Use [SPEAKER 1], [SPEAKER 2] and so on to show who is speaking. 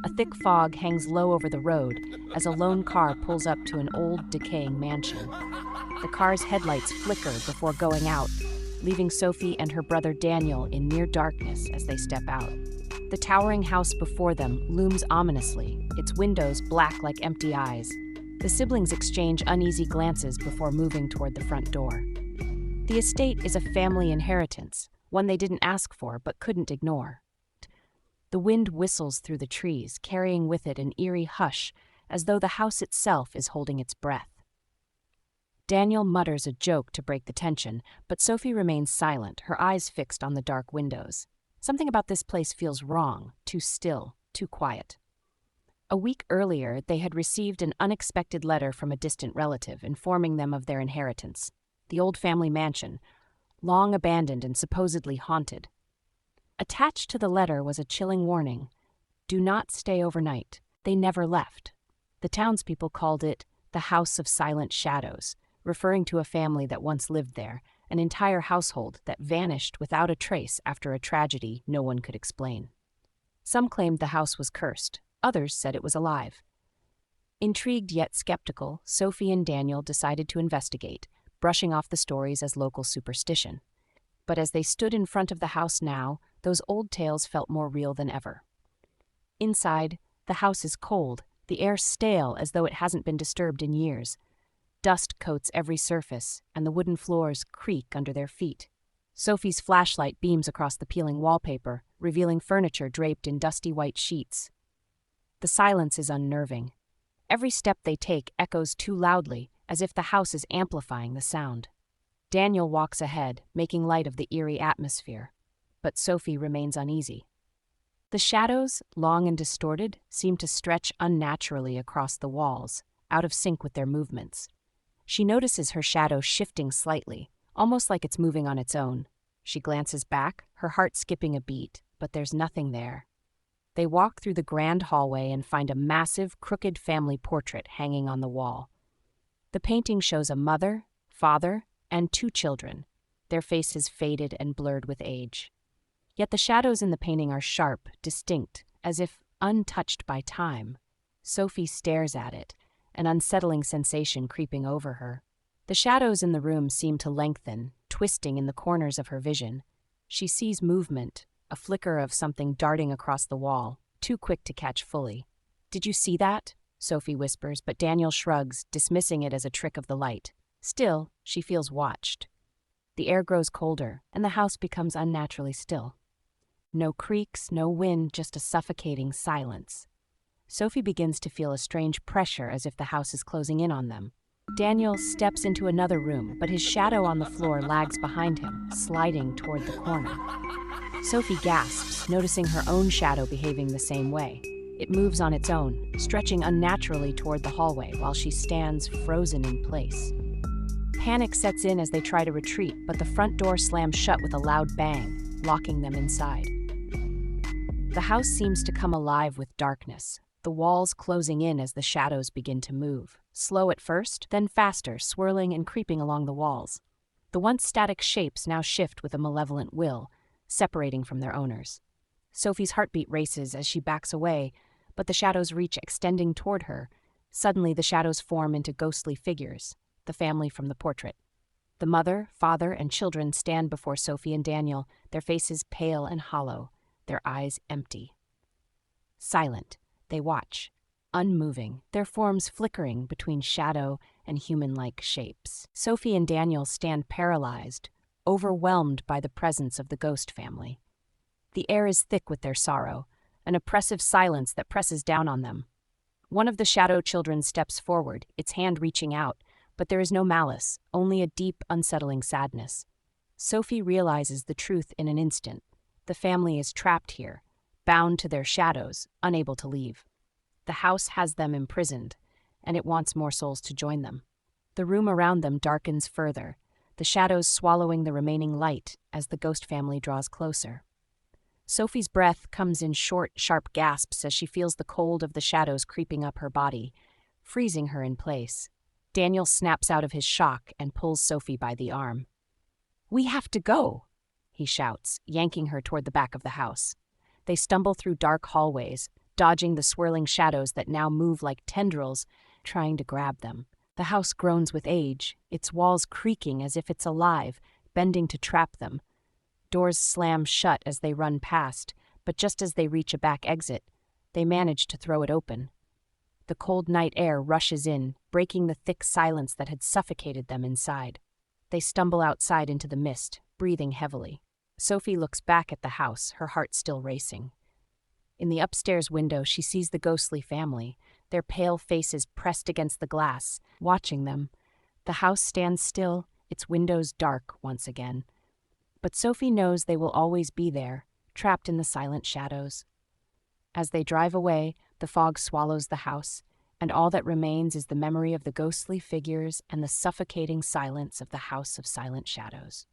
[SPEAKER 1] A thick fog hangs low over the road as a lone car pulls up to an old, decaying mansion. The car's headlights flicker before going out, leaving Sophie and her brother Daniel in near darkness as they step out. The towering house before them looms ominously, its windows black like empty eyes. The siblings exchange uneasy glances before moving toward the front door. The estate is a family inheritance, one they didn't ask for but couldn't ignore. The wind whistles through the trees, carrying with it an eerie hush, as though the house itself is holding its breath. Daniel mutters a joke to break the tension, but Sophie remains silent, her eyes fixed on the dark windows. Something about this place feels wrong, too still, too quiet. A week earlier, they had received an unexpected letter from a distant relative informing them of their inheritance, the old family mansion, long abandoned and supposedly haunted. Attached to the letter was a chilling warning: do not stay overnight. They never left. The townspeople called it the House of Silent Shadows, referring to a family that once lived there, an entire household that vanished without a trace after a tragedy no one could explain. Some claimed the house was cursed, others said it was alive. Intrigued yet skeptical, Sophie and Daniel decided to investigate, brushing off the stories as local superstition. But as they stood in front of the house now, those old tales felt more real than ever. Inside, the house is cold, the air stale as though it hasn't been disturbed in years. Dust coats every surface, and the wooden floors creak under their feet. Sophie's flashlight beams across the peeling wallpaper, revealing furniture draped in dusty white sheets. The silence is unnerving. Every step they take echoes too loudly, as if the house is amplifying the sound. Daniel walks ahead, making light of the eerie atmosphere, but Sophie remains uneasy. The shadows, long and distorted, seem to stretch unnaturally across the walls, out of sync with their movements. She notices her shadow shifting slightly, almost like it's moving on its own. She glances back, her heart skipping a beat, but there's nothing there. They walk through the grand hallway and find a massive, crooked family portrait hanging on the wall. The painting shows a mother, father, and 2 children, their faces faded and blurred with age. Yet the shadows in the painting are sharp, distinct, as if untouched by time. Sophie stares at it, an unsettling sensation creeping over her. The shadows in the room seem to lengthen, twisting in the corners of her vision. She sees movement, a flicker of something darting across the wall, too quick to catch fully. "Did you see that?" Sophie whispers, but Daniel shrugs, dismissing it as a trick of the light. Still, she feels watched. The air grows colder, and the house becomes unnaturally still. No creaks, no wind, just a suffocating silence. Sophie begins to feel a strange pressure as if the house is closing in on them. Daniel steps into another room, but his shadow on the floor lags behind him, sliding toward the corner. Sophie gasps, noticing her own shadow behaving the same way. It moves on its own, stretching unnaturally toward the hallway while she stands frozen in place. Panic sets in as they try to retreat, but the front door slams shut with a loud bang, locking them inside. The house seems to come alive with darkness, the walls closing in as the shadows begin to move, slow at first, then faster, swirling and creeping along the walls. The once static shapes now shift with a malevolent will, separating from their owners. Sophie's heartbeat races as she backs away, but the shadows reach, extending toward her. Suddenly, the shadows form into ghostly figures, the family from the portrait. The mother, father, and children stand before Sophie and Daniel, their faces pale and hollow, their eyes empty. Silent, they watch, unmoving, their forms flickering between shadow and human-like shapes. Sophie and Daniel stand paralyzed, overwhelmed by the presence of the ghost family. The air is thick with their sorrow, an oppressive silence that presses down on them. One of the shadow children steps forward, its hand reaching out, but there is no malice, only a deep, unsettling sadness. Sophie realizes the truth in an instant. The family is trapped here, bound to their shadows, unable to leave. The house has them imprisoned, and it wants more souls to join them. The room around them darkens further, the shadows swallowing the remaining light as the ghost family draws closer. Sophie's breath comes in short, sharp gasps as she feels the cold of the shadows creeping up her body, freezing her in place. Daniel snaps out of his shock and pulls Sophie by the arm. "We have to go," he shouts, yanking her toward the back of the house. They stumble through dark hallways, dodging the swirling shadows that now move like tendrils, trying to grab them. The house groans with age, its walls creaking as if it's alive, bending to trap them. Doors slam shut as they run past, but just as they reach a back exit, they manage to throw it open. The cold night air rushes in, breaking the thick silence that had suffocated them inside. They stumble outside into the mist, breathing heavily. Sophie looks back at the house, her heart still racing. In the upstairs window, she sees the ghostly family, their pale faces pressed against the glass, watching them. The house stands still, its windows dark once again. But Sophie knows they will always be there, trapped in the silent shadows. As they drive away, the fog swallows the house, and all that remains is the memory of the ghostly figures and the suffocating silence of the House of Silent Shadows.